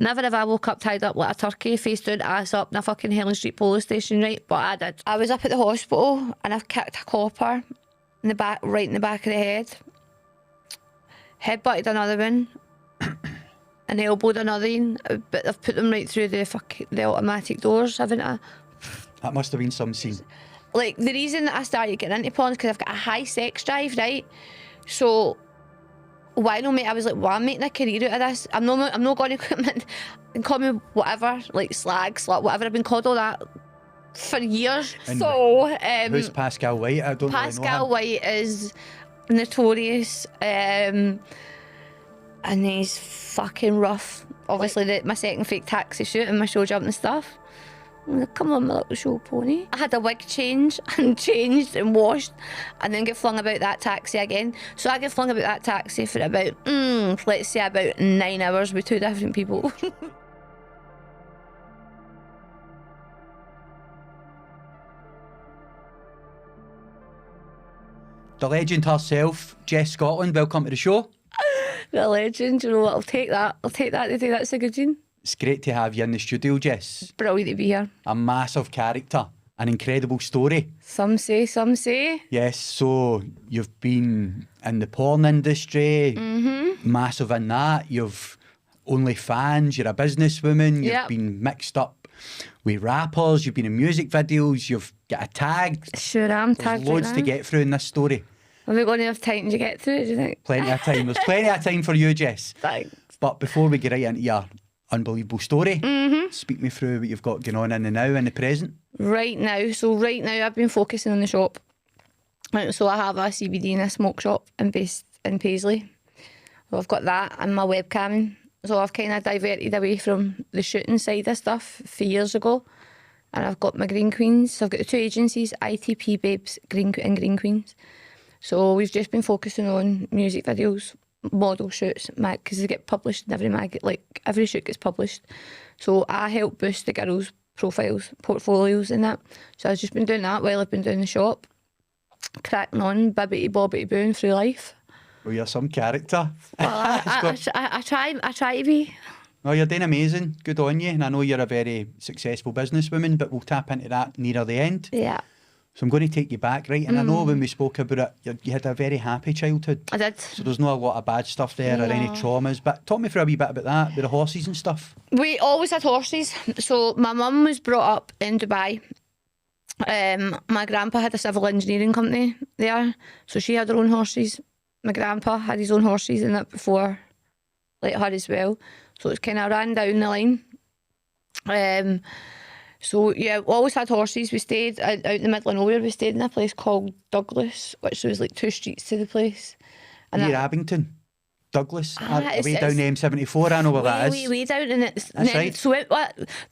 Never have I woke up tied up like a turkey, face down, ass up in a fucking Helen Street police station, right? But I did. I was up at the hospital and I've kicked a copper in the back, right in the back of the head. Headbutted another one and elbowed another one, but I've put them right through the automatic doors, haven't I? That must have been some scene. Like, the reason that I started getting into porn is because I've got a high sex drive, right? So why not, mate? I was like, well, I'm making a career out of this. I'm not going to come in and call me whatever, like slag, slut, whatever. I've been called all that for years. And so who's Pascal White? I don't Pascal really know him. White is notorious, and he's fucking rough. Obviously, my second Fake Taxi shoot and my show jump and stuff. I'm like, come on, my little show pony. I had a wig change and changed and washed and then get flung about that taxi again. So I get flung about that taxi for about, let's say about 9 hours with 2 different people. The legend herself, Jess Scotland, welcome to the show. The legend, you know what, I'll take that today, that's a good one. It's great to have you in the studio, Jess. Brilliant to be here. A massive character, an incredible story. Some say. Yes, so you've been in the porn industry, massive in that. You've OnlyFans, you're a businesswoman, you've been mixed up with rappers, you've been in music videos, you've got a tag. Sure am tagged. There's loads to get through in this story. Are we going to have time to get through it, do you think? Plenty of time. There's plenty of time for you, Jess. Thanks. But before we get right into your unbelievable story, speak me through what you've got going on in the now and the present. Right now I've been focusing on the shop. So I have a CBD and a smoke shop based in Paisley. So I've got that and my webcamming. So I've kind of diverted away from the shooting side of stuff 3 years ago. And I've got my Green Queens. So I've got the 2 agencies, ITP Babes and Green Queens. So we've just been focusing on music videos, model shoots, because they get published in every mag, like every shoot gets published. So I help boost the girls' profiles, portfolios and that. So I've just been doing that while I've been doing the shop, cracking on, bibbity bobbity booing through life. Well, you're some character. Well, I try to be. Oh, you're doing amazing. Good on you. And I know you're a very successful businesswoman, but we'll tap into that nearer the end. Yeah. So I'm going to take you back, right? And I know when we spoke about it, you had a very happy childhood. I did. So there's not a lot of bad stuff there or any traumas. But talk me through a wee bit about that, with the horses and stuff. We always had horses. So my mum was brought up in Dubai. My grandpa had a civil engineering company there. So she had her own horses. My grandpa had his own horses in it before, like her as well. So it's kind of ran down the line. So yeah, we always had horses. We stayed out in the middle of nowhere. We stayed in a place called Douglas, which was like 2 streets to the place. And near Abington, Douglas, way it's down the M74. I know where that is. Way down, and it's That's right. So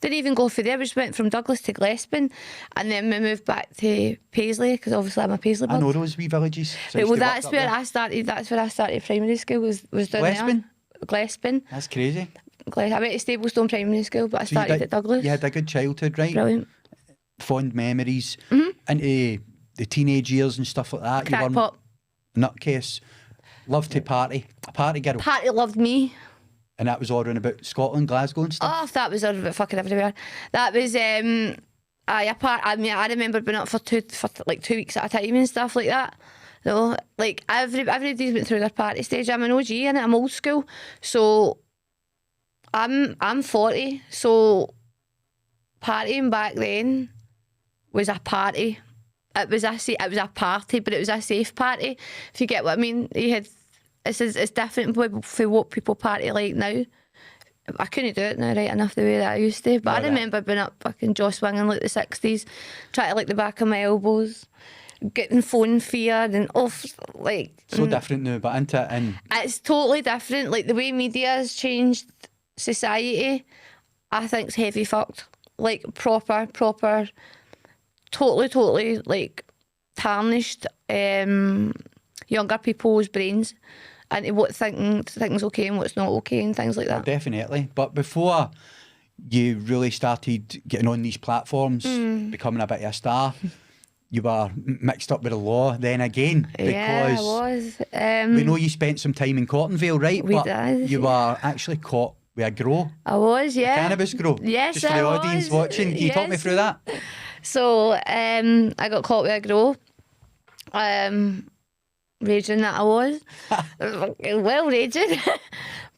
didn't even go for there. We just went from Douglas to Glespin, and then we moved back to Paisley because obviously I'm a Paisley bug. I know those wee villages. So I used Well, to work that's up where there. I started. That's where I started primary school. Was down Glespin? there. Glespin. That's crazy. I went to Stablestone Primary School, but I started at Douglas. You had a good childhood, right? Brilliant. Fond memories into the teenage years and stuff like that. Crackpot. Nutcase. Loved to party. A party girl. Party loved me. And that was all around about Scotland, Glasgow and stuff. Oh, that was fucking everywhere. That was I remember being up for like 2 weeks at a time and stuff like that. So like everybody's went through their party stage. I'm an OG and I'm old school. So I'm 40. So partying back then was a party. It was a party, but it was a safe party. If you get what I mean. It's different for what people party like now. I couldn't do it now right enough the way that I used to. But I remember being up fucking jaw swinging like the 60s, trying to lick the back of my elbows, getting phone feared and off like. So different now, but into it and. It's totally different. Like the way media has changed society, I think's heavy fucked. Like proper, totally like tarnished younger people's brains and what things okay and what's not okay and things like that. Definitely. But before you really started getting on these platforms, becoming a bit of a star, you were mixed up with the law then again. Because yeah, I was. we know you spent some time in Cottonville, right? We did. You were actually caught with a grow. I was, yeah. Cannabis grow. Yes, Just for the audience watching, can you talk me through that? So I got caught with a grow. Raging that I was. Well, raging.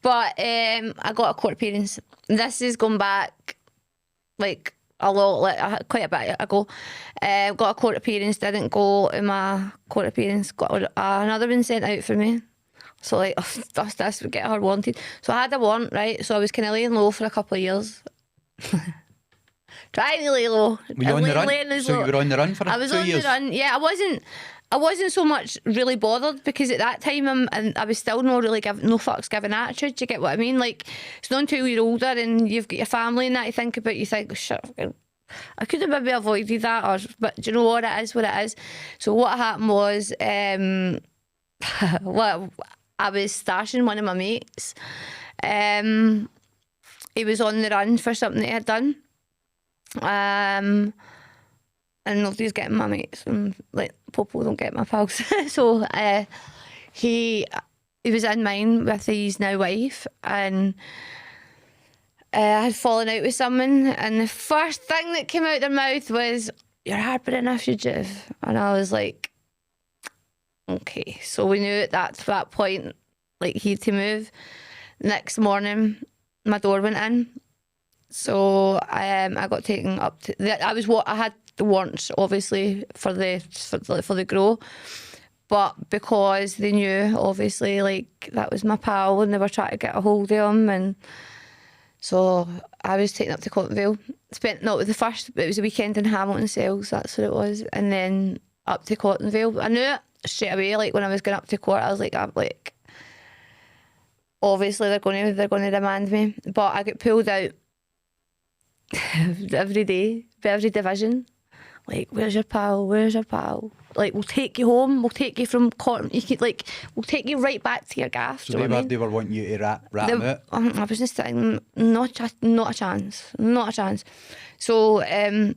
But I got a court appearance. This is going back like a lot, like quite a bit ago. Got a court appearance, didn't go to my court appearance, got another one sent out for me. So like, this would get her wanted. So I had a warrant, right? So I was kind of laying low for a couple of years. Trying to lay low. Were you on the run? So you were on the run for 2 years? I was on the run, yeah. I wasn't so much really bothered because at that time I was still no fucks given attitude. Do you get what I mean? Like, it's not until you're older and you've got your family and that you think about, you think, oh, shit, I could have maybe avoided that, but do you know what? It is what it is. So what happened was, I was stashing one of my mates. He was on the run for something that he had done. And nobody's getting my mates, and like Popo don't get my pals. So he was in mine with his now wife, and I had fallen out with someone, and the first thing that came out their mouth was, "You're harbouring a fugitive," and I was like, okay. So we knew at that point, like, he had to move. Next morning, my door went in. So I got taken up to. I had the warrants obviously for the grow, but because they knew obviously like that was my pal and they were trying to get a hold of him, and so I was taken up to Cottonville. It was a weekend in Hamilton cells. That's what it was, and then up to Cottonville. I knew it straight away. Like when I was going up to court, I was like, obviously they're going to remand me, but I got pulled out every day, by every division. Like, where's your pal? Where's your pal? Like, we'll take you home. We'll take you from court. We'll take you right back to your gaff. So they were wanting you to rat them out? I was just saying, not a chance. So I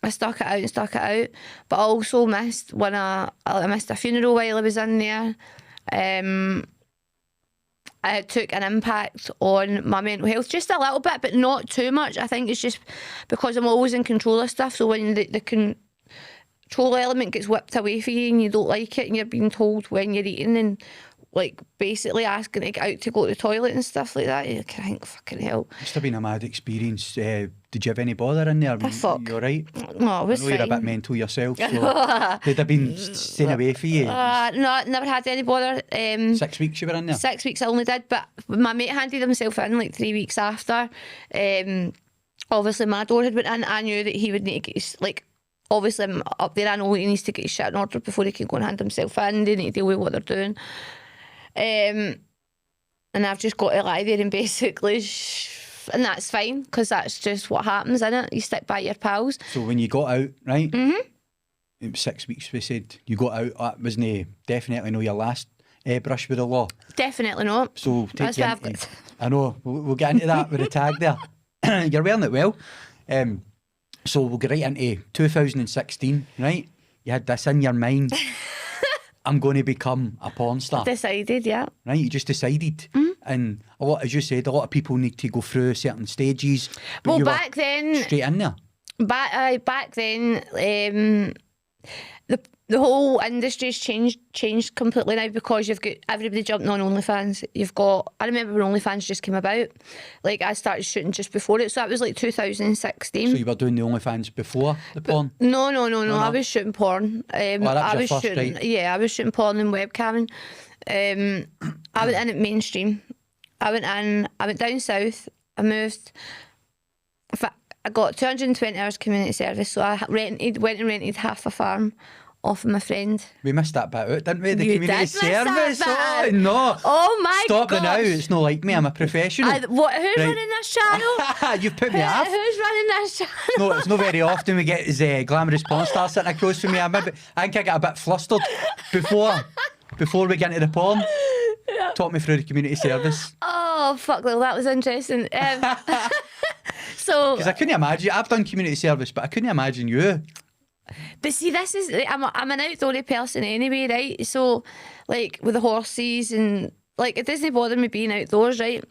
stuck it out. But I also missed when I missed a funeral while I was in there. It took an impact on my mental health, just a little bit, but not too much. I think it's just because I'm always in control of stuff. So when the control element gets whipped away from you and you don't like it, and you're being told when you're eating and like basically asking to get out to go to the toilet and stuff like that, you can think, fucking hell. Must have been a mad experience. Did you have any bother in there? You alright? No, I was fine. You're a bit mental yourself, so they'd have been staying away for you. No, I never had any bother. 6 weeks you were in there? 6 weeks I only did, but my mate handed himself in like 3 weeks after. Obviously my door had went in. I knew that he would need to get his, like, obviously I'm up there, I know he needs to get his shit in order before he can go and hand himself in. They need to deal with what they're doing. And I've just got to lie there and basically, and that's fine, because that's just what happens, innit? You stick by your pals. So when you got out, right? Mm-hmm. It was 6 weeks, we said. You got out, that wasn't definitely not your last brush with the law. Definitely not. So that's why I've got. I know, we'll get into that with the tag there. You're wearing it well. So we'll get right into 2016, right? You had this in your mind. I'm going to become a porn star. Decided, yeah. Right, you just decided. Mm-hmm. And as you said, a lot of people need to go through certain stages. Well, back then... Straight in there. Back then, the whole industry's changed completely now, because you've got everybody jumping on OnlyFans. I remember when OnlyFans just came about. Like, I started shooting just before it, so that was like 2016. So you were doing the OnlyFans before the porn? No. I was shooting porn. That was your first, right? Yeah, I was shooting porn and webcamming. I went in at mainstream. I went down south. I moved. In fact, I got 220 hours community service, so I went and rented half a farm off of my friend. We missed that bit out, didn't we? The you community service. Oh no! Oh my god! Stop it now! It's not like me. I'm a professional. Who's running this channel? You've put me off. Who's running this channel? No, it's not very often we get his glamorous porn star sitting across from me. I think I get a bit flustered before we get into the porn. Yeah. Talk me through the community service. Oh fuck! Well, that was interesting. So, because I couldn't imagine. I've done community service, but I couldn't imagine you. But see, this is, I'm an outdoorsy person anyway, right? So, like, with the horses and, like, it doesn't bother me being outdoors, right?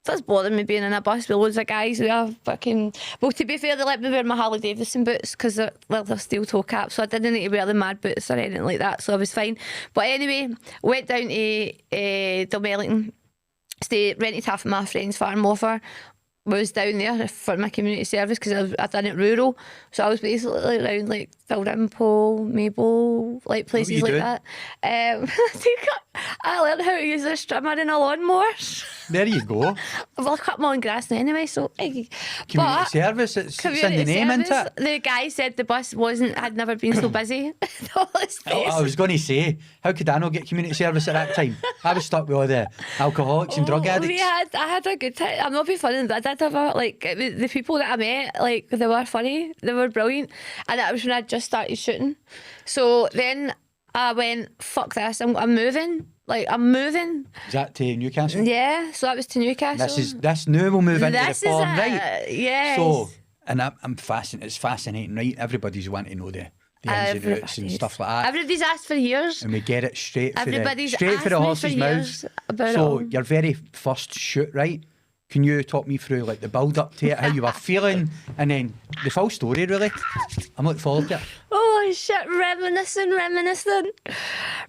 That's bothering me being in a bus with loads of guys who are fucking... Well, to be fair, they let me wear my Harley Davidson boots because they're steel toe caps, so I didn't need to wear the mad boots or anything like that, so I was fine. But anyway, went down to Dunmellington, rented half of my friend's farm over, was down there for my community service because I'd done it rural, so I was basically around like Dalrymple, Maple, like places like that. I learned how to use a strimmer and a lawnmower. There you go. Well, I cut my own grass now anyway, so... Community service, it's in the name, isn't it? The guy said the bus had never been so busy. I was going to say, how could I not get community service at that time? I was stuck with all the alcoholics and drug addicts. I had a good time. I'm not being funny, but I did have the people that I met, like, they were funny, they were brilliant, and that was when I just started shooting. So then I went, fuck this, I'm moving. Like, I'm moving. Is that to Newcastle? Yeah, so that was to Newcastle. This now we'll move into the porn, right? Yes. So, and I'm fascinated. It's fascinating, right? Everybody's wanting to know the ins and outs and stuff like that. Everybody's asked for years. And we get it straight for the horse's mouth. So your very first shoot, right? Can you talk me through like the build up to it, how you were feeling, and then the full story really? I'm looking forward to it. Oh shit, reminiscing.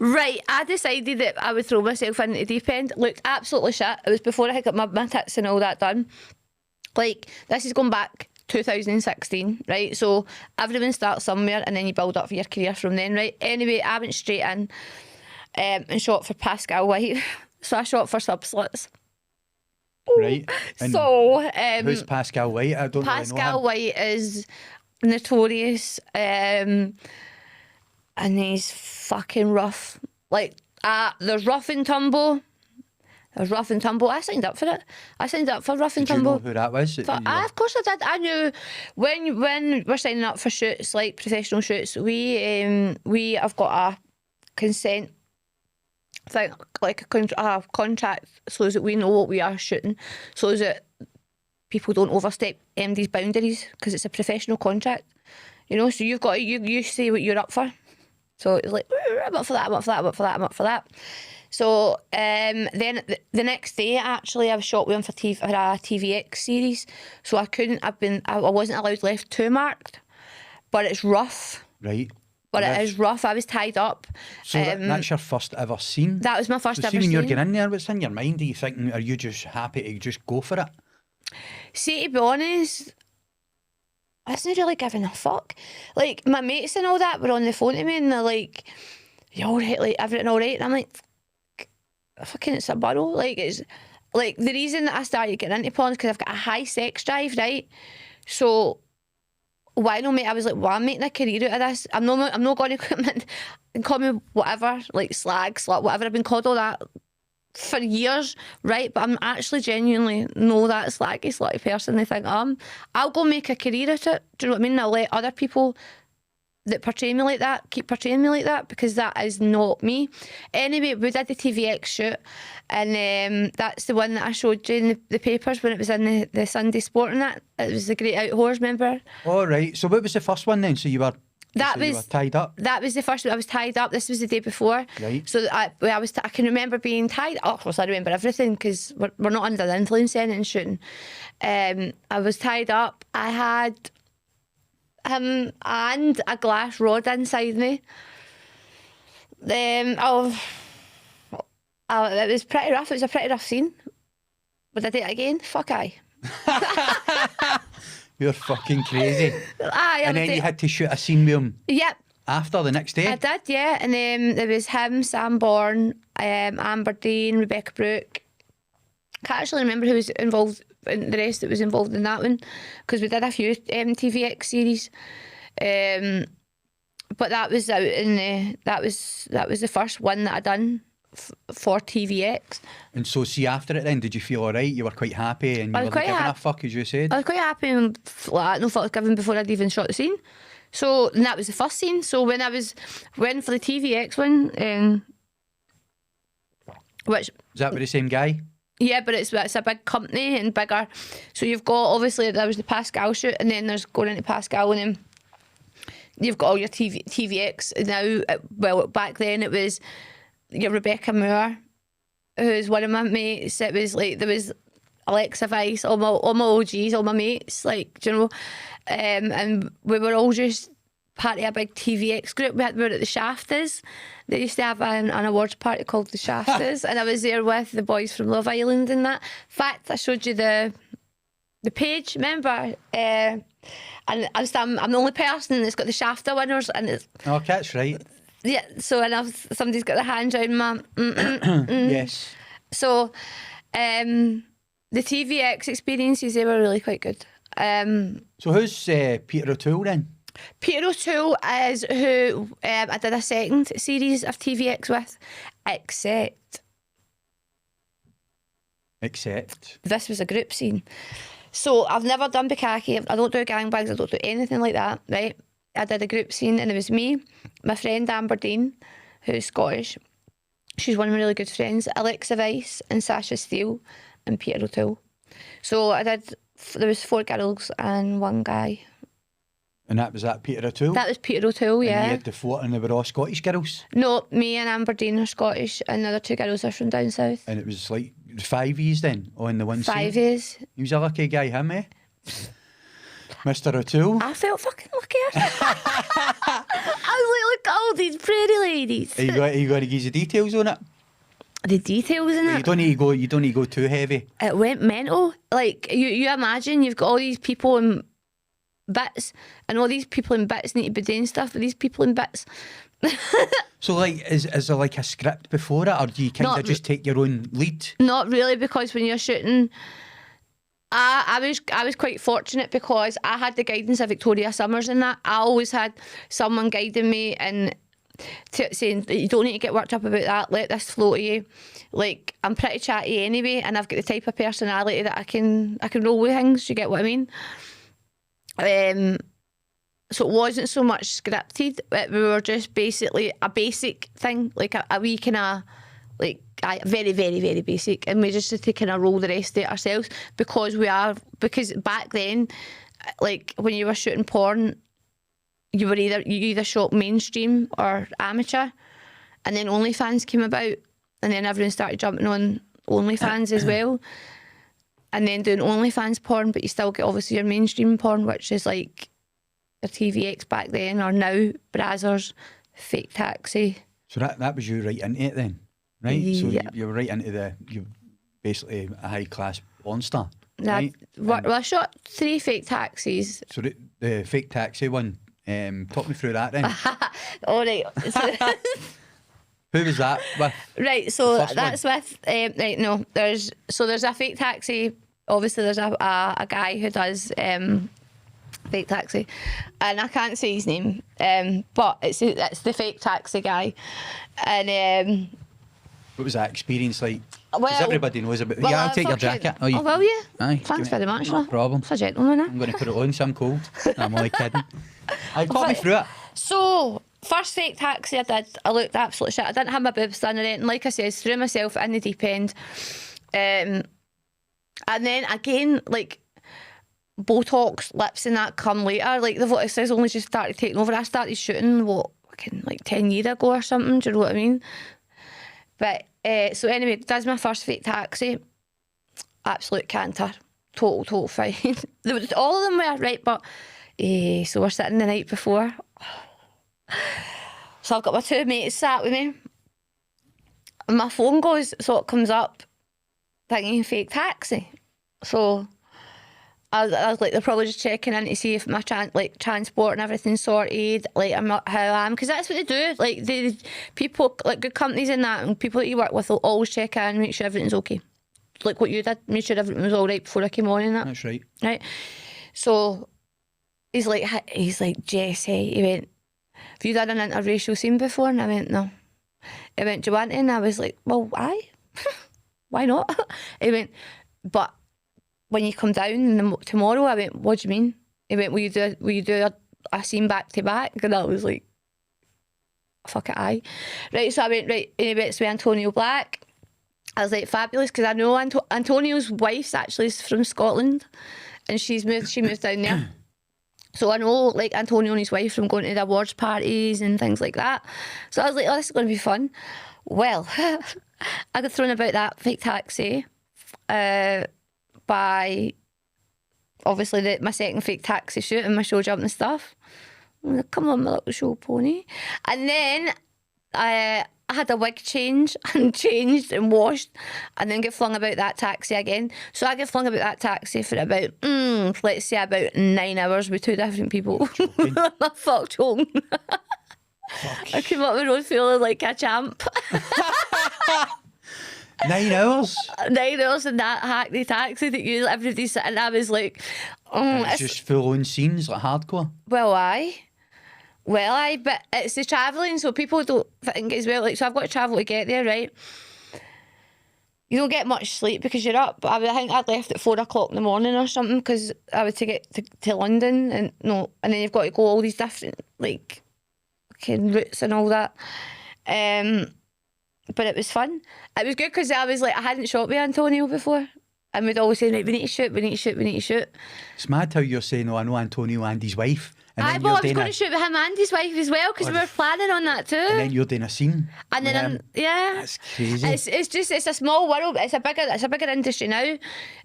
Right, I decided that I would throw myself into the deep end. Looked absolutely shit. It was before I had got my tits and all that done. Like, this is going back 2016, right? So everyone starts somewhere and then you build up your career from then, right? Anyway, I went straight in and shot for Pascal White. So I shot for Subslits. Right. And so who's Pascal White? I don't Pascal really know him. White is notorious, and he's fucking rough. Like, there's rough and tumble. I signed up for it. I signed up for rough and tumble. Did you know who that was? Of course I did. I knew when we're signing up for shoots, like professional shoots, we have got a consent thing, like a contract, so that we know what we are shooting, so that people don't overstep MD's boundaries, because it's a professional contract, you know. So you've got to, you say what you're up for. So it's like, I'm up for that. So then the next day, actually, I was shot with him for a TVX series, so I wasn't allowed left too marked, but it's rough. Right. But it is rough. I was tied up. So that's your first ever scene? That was my first ever scene. scene. When you're getting in there, what's in your mind? Are you thinking, are you just happy to just go for it? See, to be honest, I wasn't really giving a fuck. Like, my mates and all that were on the phone to me and they're like, you alright? Like, everything alright? And I'm like, fucking, it's a burrow. Like, it's like the reason that I started getting into porn is because I've got a high sex drive, right? So why not, mate? I was like, well, I'm making a career out of this. I'm not going to come in and call me whatever, like slag, slut, whatever. I've been called all that for years, right? But I'm actually genuinely know that slaggy, slutty person. They think I'll go make a career out of it. Do you know what I mean? I'll let other people that portray me like that keep portraying me like that, because that is not me. Anyway, we did the TVX shoot, and that's the one that I showed you in the papers when it was in the Sunday Sport and that. It was the Great Outdoors, remember? All right. So what was the first one then? So you were tied up? That was the first one. I was tied up. This was the day before. Right. So I can remember being tied up. Of course, I remember everything because we're not under the influence and shooting. I was tied up. I had him and a glass rod inside me. It was pretty rough. It was a pretty rough scene. Would I do it again? Fuck aye. You're fucking crazy. Aye, and then you had to shoot a scene with him. Yep. After the next day? I did, yeah. And then there was him, Sam Bourne, Amber Dean, Rebecca Brooke. Can't actually remember who was involved in the rest that was involved in that one, because we did a few TVX series. But that was out in that was the first one that I done for TVX. And so, see, after it then, did you feel alright? You were quite happy and you weren't giving a fuck, as you said? I was quite happy and no fuck was given before I'd even shot the scene. So, and that was the first scene. So when I went for the TVX one, which... Is that with the same guy? Yeah, but it's a big company and bigger. So you've got, obviously, there was the Pascal shoot, and then there's going into Pascal, and then you've got all your TVX. Now, well, back then it was your Rebecca Moore, who's one of my mates. It was like, there was Alexa Vice, all my OGs, all my mates, like, do you know, and we were all just part of a big TVX group. We were at the Shafters. They used to have an awards party called the Shafters, and I was there with the boys from Love Island and that. In fact, I showed you the page, remember? And I'm the only person that's got the Shafter winners, and it's... Oh, that's right. Yeah, so and somebody's got their hand down my... Yes. So, the TVX experiences, they were really quite good. So who's Peter O'Toole then? Peter O'Toole is who I did a second series of TVX with, except this was a group scene. So I've never done bukkake, I don't do gangbangs, I don't do anything like that, right? I did a group scene and it was me, my friend Amber Dean, who's Scottish. She's one of my really good friends, Alexa Vice and Sasha Steele and Peter O'Toole. So there was 4 girls and 1 guy. And that was Peter O'Toole? That was Peter O'Toole, yeah. And you had the 4 and they were all Scottish girls? No, me and Amber Dean are Scottish and the other 2 girls are from down south. And it was like 5 years then on the one scene? 5 years. He was a lucky guy, him, eh? Mr. O'Toole. I felt fucking lucky. I was like, look at all these pretty ladies. Are you going to give us the details on it? The details in it? You don't need to go too heavy. It went mental. Like, you imagine you've got all these people in bits, and all these people in bits need to be doing stuff with these people in bits. So, like, is there like a script before it, or do you kind of just take your own lead? Not really, because when you're shooting, I was quite fortunate because I had the guidance of Victoria Summers in that. I always had someone guiding me and saying that you don't need to get worked up about that, let this flow to you. Like, I'm pretty chatty anyway, and I've got the type of personality that I can roll with things, do you get what I mean? So it wasn't so much scripted, we were just basically a basic thing, like a wee kind of, like, very, very, very basic, and we just had to kind of roll the rest of it ourselves because back then, like, when you were shooting porn, you either shot mainstream or amateur, and then OnlyFans came about, and then everyone started jumping on OnlyFans as well, and then doing OnlyFans porn, but you still get obviously your mainstream porn, which is like your TVX back then, or now Brazzers, Fake Taxi. So that was you right into it then, right? Yeah. So you were right into you basically a high class porn star, right? Well, I shot 3 Fake Taxis. So the Fake Taxi one, talk me through that then. All right. Who was that with? Right, so that's with there's a Fake Taxi. Obviously, there's a guy who does Fake Taxi, and I can't say his name, but it's the Fake Taxi guy. And what was that experience like? Because well, everybody knows about. Yeah, I'll take your jacket. Oh, will you? Aye. Thanks very much. No problem. It's a gentleman. I'm going to put it on, so I'm cold. I'm only kidding. Talk me through it. So, first Fake Taxi I did, I looked absolute shit. I didn't have my boobs done or anything. Like I said, threw myself in the deep end. And then again, like, Botox, lips and that come later. Like, the voices only just started taking over. I started shooting, like 10 years ago or something, do you know what I mean? But, so anyway, does my first Fake Taxi. Absolute canter. Total fine. All of them were, right, but, so we're sitting the night before. So I've got my 2 mates sat with me. And my phone goes, so it comes up, thinking Fake Taxi. So I was like, they're probably just checking in to see if my transport and everything's sorted, like I'm not how I am, because that's what they do. Like, the people, like good companies in that, and people that you work with will always check in, make sure everything's okay. Like what you did, make sure everything was all right before I came on and that. That's right. Right. So he's like, Jess, hey, he went, have you done an interracial scene before? And I went, no. He went, do you want to? And I was like, well, aye. Why not? He went, but when you come down tomorrow, I went, what do you mean? He went, will you do a scene back to back? And I was like, fuck it, aye. Right, so I went, right, and he went to Antonio Black. I was like, fabulous, because I know Antonio's wife's actually from Scotland, and she moved down there. So I know, like, Antonio and his wife from going to the awards parties and things like that. So I was like, oh, this is going to be fun. Well, I got thrown about that Fake Taxi. by obviously my second fake taxi shoot and my show jump and stuff. I'm like, come on, my little show pony. And then I had a wig change and changed and washed and then get flung about that taxi again. So I get flung about that taxi for about, let's say about 9 hours with 2 different people. I fucked home. I came up the road feeling like a champ. 9 hours? 9 hours in that hackney taxi that everybody's sitting. I was like, it's just full on scenes, like hardcore. Well, but it's the travelling, so people don't think as well. Like, so I've got to travel to get there, right? You don't get much sleep because you're up. I think I'd left at 4 o'clock in the morning or something because I was to get to London and then you've got to go all these different like routes and all that. But it was fun. It was good because I was like, I hadn't shot with Antonio before. And we'd always say, right, we need to shoot. It's mad how you're saying, I know Antonio and his wife. I was going to shoot with him and his wife as well because we were planning on that too. And then you're doing a scene. And then that's crazy. It's a small world. It's a bigger industry now.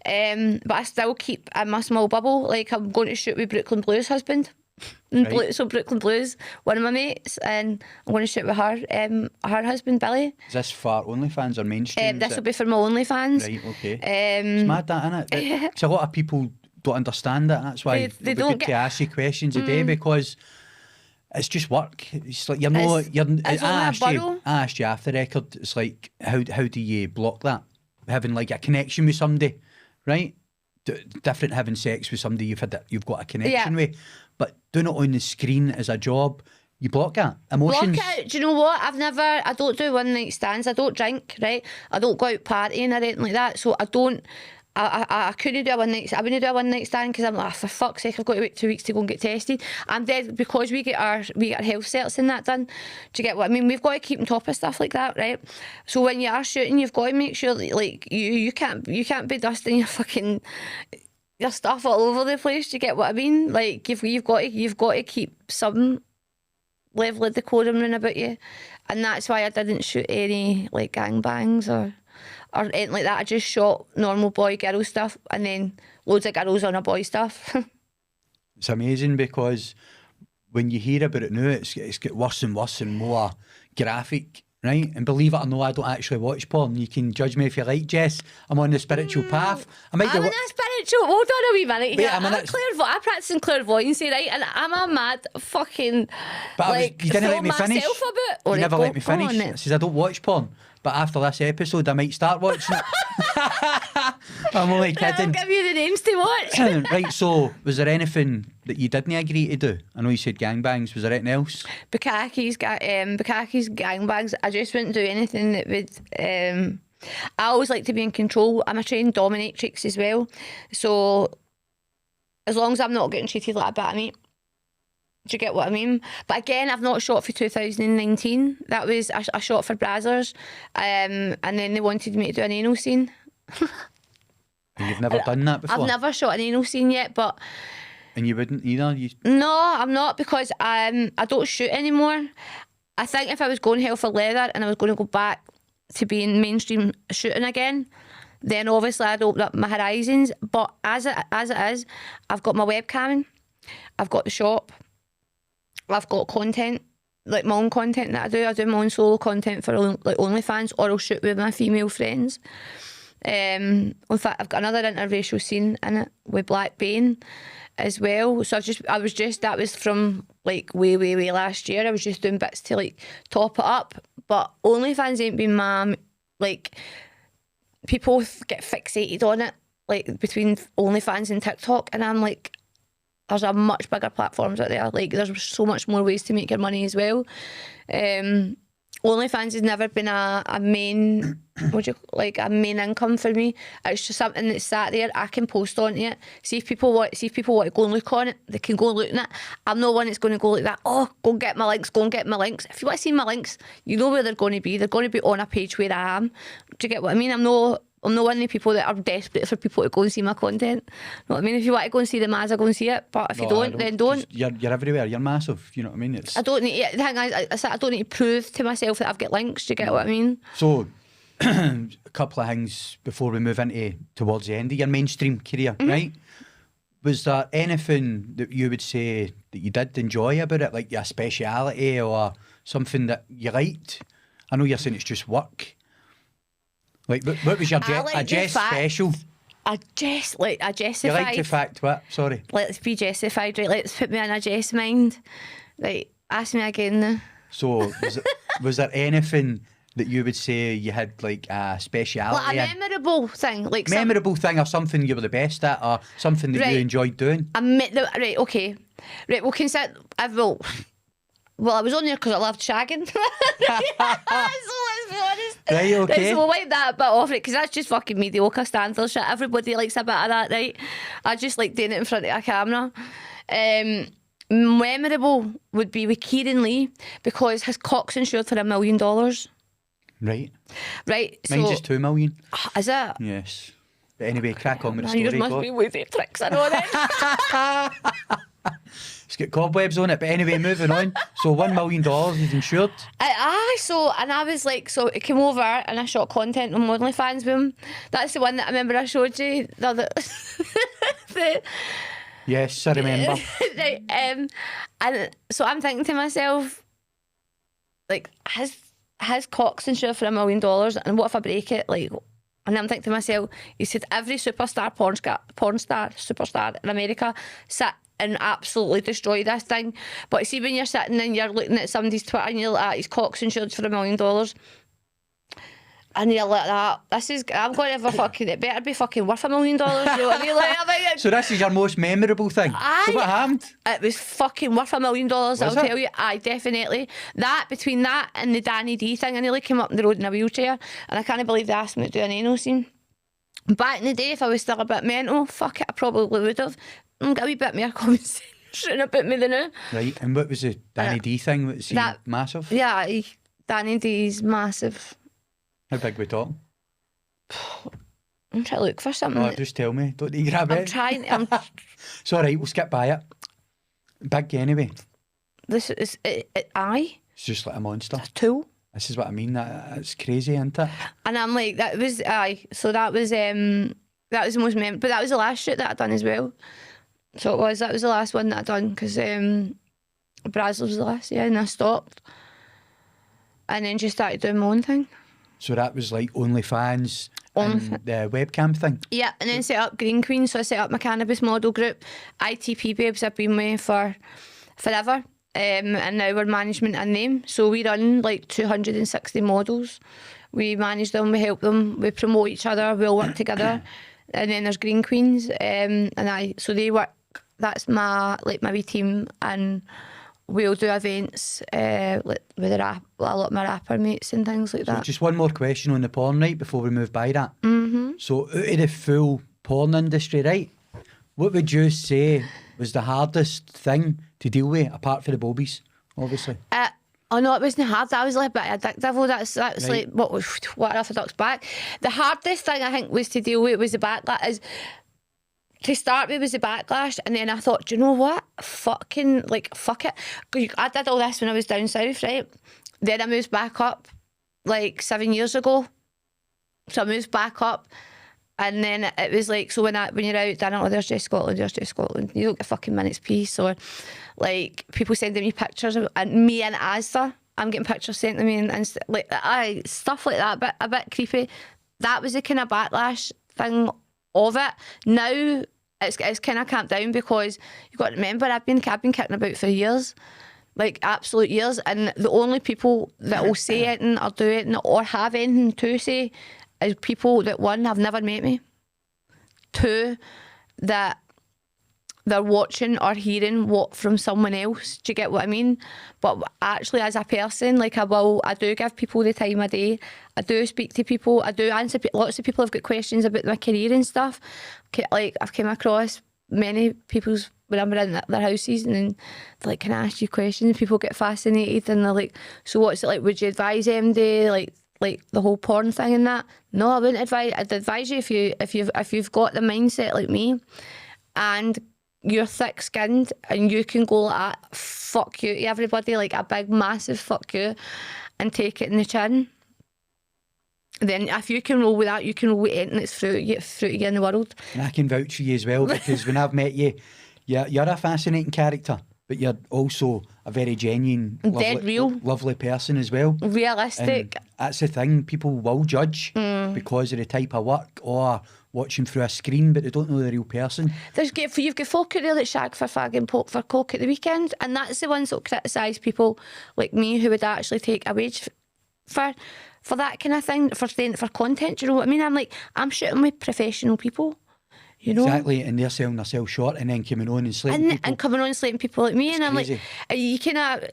But I still keep in my small bubble. Like I'm going to shoot with Brooklyn Blues' husband. Right. So Brooklyn Blues, one of my mates, and I'm going to shoot with her husband Billy. Is this for OnlyFans or mainstream? This will be for my OnlyFans. Right, okay. It's mad that, isn't it? Because a lot of people don't understand it. That's why they don't get to ask you questions a day because it's just work. It's like I asked you after the record. It's like how do you block that? Having like a connection with somebody, right? Different having sex with somebody you've got a connection with, but doing it on the screen as a job, you block that emotions. Block it. Do you know what? I don't do one night stands. I don't drink, right? I don't go out partying or anything like that. So I don't. I couldn't do a one night. I wouldn't do a one night stand because I'm like, for fuck's sake, I've got to wait 2 weeks to go and get tested. I'm dead because we get our health certs and that done. Do you get what I mean? We've got to keep on top of stuff like that, right? So when you are shooting, you've got to make sure that like you can't be dusting your stuff all over the place. Do you get what I mean? Like you've got to keep some level of decorum in about you, and that's why I didn't shoot any like gangbangs or anything like that. I just shot normal boy girl stuff and then loads of girls on a boy stuff. It's amazing because when you hear about it now, it's get worse and worse and more graphic, right? And believe it or not, I don't actually watch porn. You can judge me if you like, Jess. I'm on the spiritual path. I'm in a spiritual. Hold on a wee minute. Wait, I practice in clairvoyancy, right? And I'm a mad fucking. But you didn't let me finish. You never let me finish. I says I don't watch porn. But after this episode, I might start watching it. I'm only kidding. I'll give you the names to watch. Right, so was there anything that you didn't agree to do? I know you said gangbangs. Was there anything else? Bukakis, gangbangs. I just wouldn't do anything that would... I always like to be in control. I'm a trained dominatrix as well. So as long as I'm not getting treated like a bit of meat. Do you get what I mean? But again, I've not shot for 2019. That was I shot for Brazzers, and then they wanted me to do an anal scene. And you've never done that before? I've never shot an anal scene yet, but... And you wouldn't either? No, I'm not, because I don't shoot anymore. I think if I was going hell for leather and I was going to go back to being mainstream shooting again, then obviously I'd open up my horizons. But as it is, I've got my webcamming, I've got the shop, I've got content, like my own content that I do. I do my own solo content for like OnlyFans, or I'll shoot with my female friends. In fact, I've got another interracial scene in it with Black Bane as well. So that was from like way last year. I was just doing bits to like top it up. But OnlyFans ain't been my, like, people get fixated on it, like between OnlyFans and TikTok, and I'm like, there's a much bigger platforms out there. Like, there's so much more ways to make your money as well. OnlyFans has never been a main, a main income for me. It's just something that's sat there. I can post onto it. See if people want to go and look on it, they can go and look at it. I'm not one that's going to go like that. Oh, go and get my links. If you want to see my links, you know where they're going to be. They're going to be on a page where I am. Do you get what I mean? I'm not one of the people that are desperate for people to go and see my content. You know what I mean? If you want to go and see the Maz, go and see it. But if you don't, then don't. You're everywhere. You're massive. You know what I mean? I don't need. The thing is, I don't need to prove to myself that I've got links. Do you get what I mean? So, a couple of things before we move into towards the end of your mainstream career, right? Was there anything that you would say that you did enjoy about it, like your speciality or something that you liked? I know you're saying it's just work. Like, what was your a Jess special? A Jessified. You like the fact what? Sorry. Let's be Jessified, right? Let's put me in a Jess mind. Right, ask me again now. So, was there anything that you would say you had like a speciality? Like a memorable thing, like memorable thing, or something you were the best at, or something that you enjoyed doing. Right, okay, right. We'll consider. Well, I was on there because I loved shagging. So let's be honest. Right, okay. Right, so we'll wipe that bit off, right? Because that's just fucking mediocre standard shit. Everybody likes a bit of that, right? I just like doing it in front of a camera. Memorable would be with Kieran Lee because his cock's insured for $1 million. Right. Right. Mine's just 2 million. Is it? Yes. But anyway, crack on with the story. Yours must be lazy tricks, I know then. It's got cobwebs on it, but anyway, moving on. So $1 million is insured. And I was like, so it came over and I shot content on OnlyFans with him. That's the one that I remember I showed you. Yes, I remember. Right, and so I'm thinking to myself, like, his cock's insured for $1 million, and what if I break it? Like, and I'm thinking to myself, he said every porn star superstar in America sit and absolutely destroy this thing. But see, when you're sitting and you're looking at somebody's Twitter and you're like, his cock's insured for $1 million. And you're like that. I'm going to have a fucking. It better be fucking worth $1 million. You know what I mean? Like, so this is your most memorable thing. So what happened? It was fucking worth $1 million. I'll tell you. Aye, definitely. That between that and the Danny D thing, I nearly came up the road in a wheelchair, and I can't believe they asked me to do an anal scene. Back in the day, if I was still a bit mental, fuck it, I probably would have. Got a wee bit more conversation about me than now. Right, and what was the Danny D thing? Was he massive? Yeah, Danny D's massive. How big we talking? I'm trying to look for something. Oh, just tell me. Don't you grab it? I'm trying. It's all right, we'll skip by it. Big anyway. This is aye. It's just like a monster. It's a tool. This is what I mean. It's crazy, isn't it? And I'm like, that was aye. So that was the most memorable. But that was the last shoot that I'd done as well. So that was the last one that I'd done because Brazzers was the last, and I stopped. And then just started doing my own thing. So that was like OnlyFans and the webcam thing? Yeah, and then set up Green Queen. So I set up my cannabis model group. ITP Babes, I've been with for forever. And now we're management in them. So we run like 260 models. We manage them, we help them, we promote each other, we all work together. And then there's Green Queens. So they work, that's my wee team, and we'll do events with a lot of my rapper mates and things like that. So just one more question on the porn, right, before we move by that. Mm-hmm. So out of the full porn industry, right, what would you say was the hardest thing to deal with, apart from the bobies, obviously? Oh no, it wasn't hard. That was like a bit addictive. That's right. Like what orthodox back. The hardest thing I think was to deal with was the backlash. To start with was the backlash, and then I thought, do you know what? Fuck it. I did all this when I was down south, right? Then I moved back up like 7 years ago. So I moved back up, and then it was like, so when you're out, then there's Jess Scotland. You don't get a fucking minute's peace. Or like people sending me pictures of me and Asda. I'm getting pictures sent to me and like stuff like that, a bit creepy. That was the kind of backlash thing of it. Now it's kind of camped down because you've got to remember I've been kicking about for years, like absolute years, and the only people that will say anything or do it or have anything to say is people that, one, have never met me, two, that they're watching or hearing what from someone else. Do you get what I mean? But actually, as a person, like I do give people the time of day. I do speak to people. I do answer. Lots of people have got questions about my career and stuff. Like I've come across many people's when I'm in their houses and then they're like, "Can I ask you questions?" And people get fascinated and they're like, "So what's it like? Would you advise them to like the whole porn thing and that?" No, I wouldn't advise. I'd advise you if you've got the mindset like me, and you're thick-skinned and you can go like that, fuck you to everybody, like a big massive fuck you, and take it in the chin. then if you can roll with that, you can roll with anything that's through to you in the world. And I can vouch for you as well, because when I've met you, you're a fascinating character, but you're also a very genuine, dead real, lovely person as well. Realistic. And that's the thing, people will judge because of the type of work or watching through a screen, but they don't know the real person. You've got folk out there that shag for fag and poke for coke at the weekend, and that's the ones that criticise people like me who would actually take a wage for that kind of thing, for content. Do you know what I mean? I'm shooting with professional people. You know? Exactly, and they're selling themselves short and then coming on and slating people. And coming on and slating people like me. It's and I'm crazy. like, you kind of...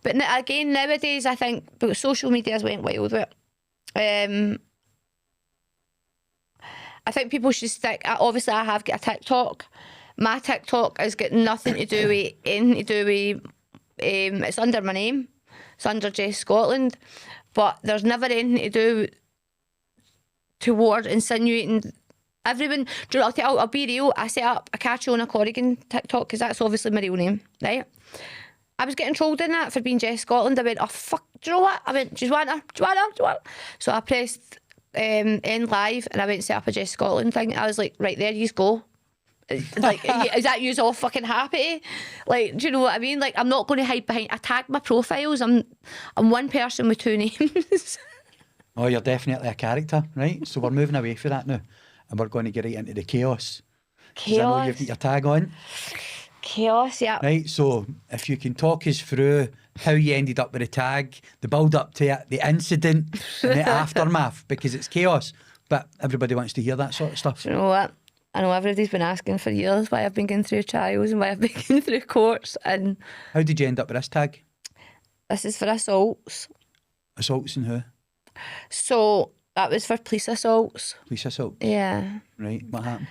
But again, nowadays, I think social media has went wild with it. I think people should stick... Obviously, I have got a TikTok. My TikTok has got nothing to do with... anything to do with... it's under my name. It's under Jess Scotland. But there's never anything to do toward insinuating... Everyone, do you know, I'll be real. I set up a Catriona Corrigan TikTok because that's obviously my real name, right? I was getting trolled in that for being Jess Scotland. I went, oh fuck, do you know what? I went, do you want her? So I pressed end live and I went and set up a Jess Scotland thing. I was like, right there, you go. Like, is that you all fucking happy? Like, do you know what I mean? Like, I'm not going to hide behind. I tag my profiles. I'm one person with two names. Oh, you're definitely a character, right? So we're moving away from that now. And we're going to get right into the chaos. I know you've got your tag on. Chaos, yeah. Right, so if you can talk us through how you ended up with the tag, the build up to it, the incident, and the aftermath, because it's chaos. But everybody wants to hear that sort of stuff. You know what? I know everybody's been asking for years why I've been going through trials and why I've been going through courts. And how did you end up with this tag? This is for assaults. Assaults and who? So that was for police assaults. Police assaults? Yeah. Right, what happened?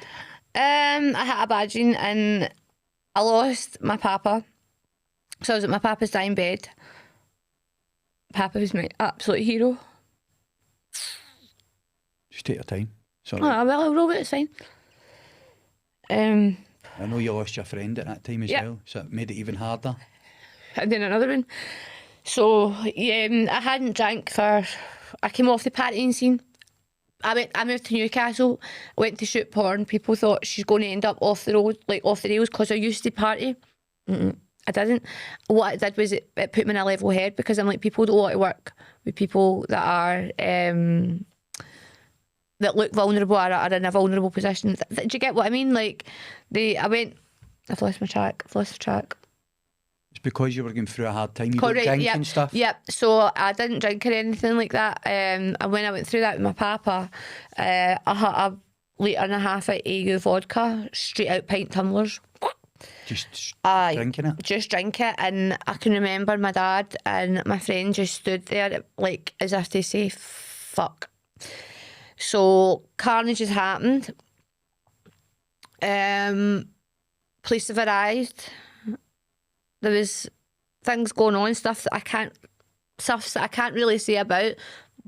I had a badging and I lost my papa. So I was at my papa's dying bed. Papa was my absolute hero. Just take your time. Sorry. Oh, well, I'll roll it, it's fine. I know you lost your friend at that time as well, so it made it even harder. And then another one. So, yeah, I hadn't drank for... I came off the partying scene. I moved to Newcastle, went to shoot porn. People thought she's going to end up off the road, like off the rails, because I used to party. I didn't. What it did was it put me in a level head, because I'm like, people don't want to work with people that are that look vulnerable or are in a vulnerable position. Do you get what I mean? Like, I've lost my track. It's because you were going through a hard time. You don't drink and stuff. Yep. So I didn't drink or anything like that. And when I went through that with my papa, I had a litre and a half of AU vodka, straight out pint tumblers. Just drinking it? Just drink it. And I can remember my dad and my friend just stood there like as if to say, fuck. So carnage has happened. Police have arrived. There was things going on, stuff that I can't really say about,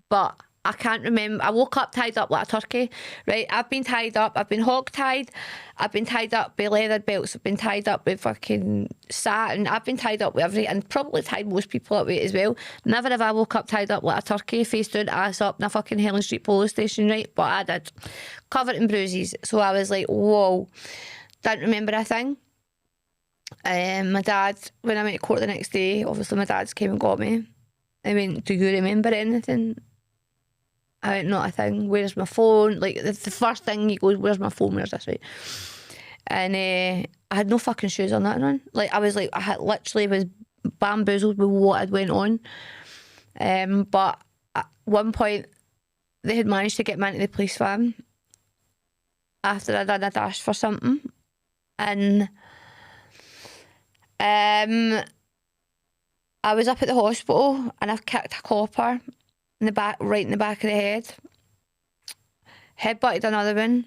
but I can't remember. I woke up tied up like a turkey, right? I've been tied up. I've been hog-tied. I've been tied up with leather belts. I've been tied up with fucking satin. I've been tied up with everything, and probably tied most people up with it as well. Never have I woke up tied up like a turkey, face down, ass up in a fucking Helen Street police station, right? But I did. Covered in bruises. So I was like, whoa. Didn't remember a thing. My dad, when I went to court the next day, obviously my dad's came and got me. I went, do you remember anything? I went, not a thing. Where's my phone? Like, the first thing he goes, where's my phone? Where's this, right? And I had no fucking shoes or nothing on. Like, I literally was bamboozled with what had went on. But at one point, they had managed to get me into the police van after I'd done a dash for something. And I was up at the hospital and I've kicked a copper in the back, right in the back of the head. Headbutted another one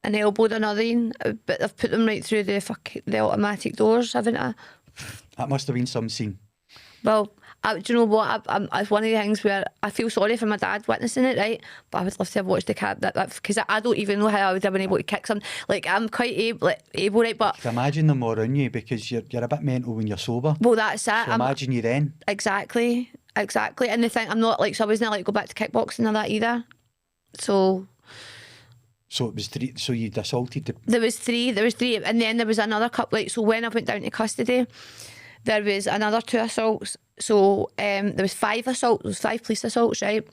and elbowed another one, but I've put them right through the automatic doors, haven't I? That must have been some scene. Well, do you know what? It's one of the things where I feel sorry for my dad witnessing it, right? But I would love to have watched the cab because I don't even know how I would have been able to kick some. Like, I'm quite able, right? But I can imagine them more on you because you're a bit mental when you're sober. Well, that's it. So imagine you then. Exactly. exactly. And the thing, I'm not like, so I wasn't allowed to go back to kickboxing or that either. So it was 3. So you'd assaulted the. There was three, and then there was another couple. Like, so when I went down to custody, there was another 2 assaults. So there was 5 assaults. There was 5 police assaults, right?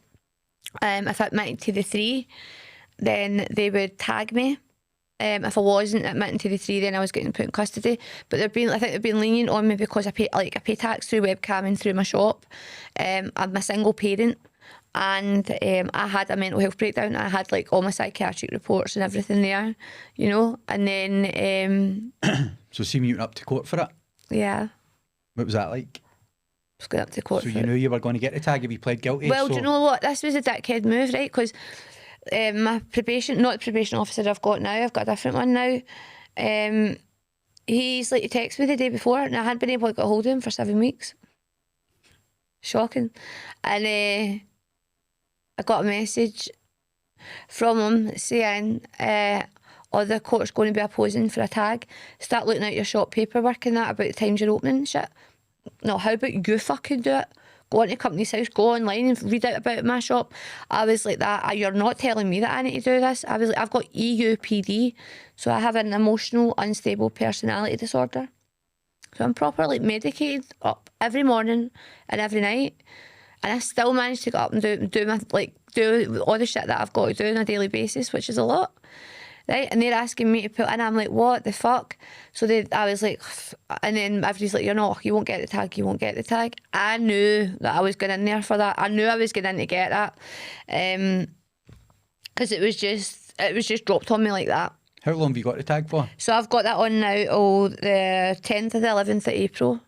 If I admitted to the 3, then they would tag me. If I wasn't admitting to the 3, then I was getting put in custody. But I think they've been lenient on me because I pay tax through webcamming through my shop. I'm a single parent. And I had a mental health breakdown. I had like all my psychiatric reports and everything there, you know. And then So see me, you went up to court for it? Yeah. What was that like? I was going up to court so for you it. knew you were going to get the tag if you pled guilty? Well, do you know what? This was a dickhead move, right? Because my probation, not the probation officer I've got now, I've got a different one now. He's like, he texted me the day before and I hadn't been able to get hold of him for 7 weeks. Shocking. And I got a message from him saying, the court's going to be opposing for a tag. Start looking at your shop paperwork and that about the times you're opening and shit. No, how about you fucking do it? Go into company's house, go online and read out about my shop. I was like that. You're not telling me that I need to do this. I was like, I've got EUPD, so I have an emotional unstable personality disorder. So I'm properly medicated up every morning and every night. And I still manage to get up and do all the shit that I've got to do on a daily basis, which is a lot. Right? And they're asking me to put in, I'm like, what the fuck? So I was like, and then everybody's like, you won't get the tag, you won't get the tag. I knew that I was going in there for that. I knew I was going in to get that. Because it was just dropped on me like that. How long have you got the tag for? So I've got that on now, the 10th to the 11th of April.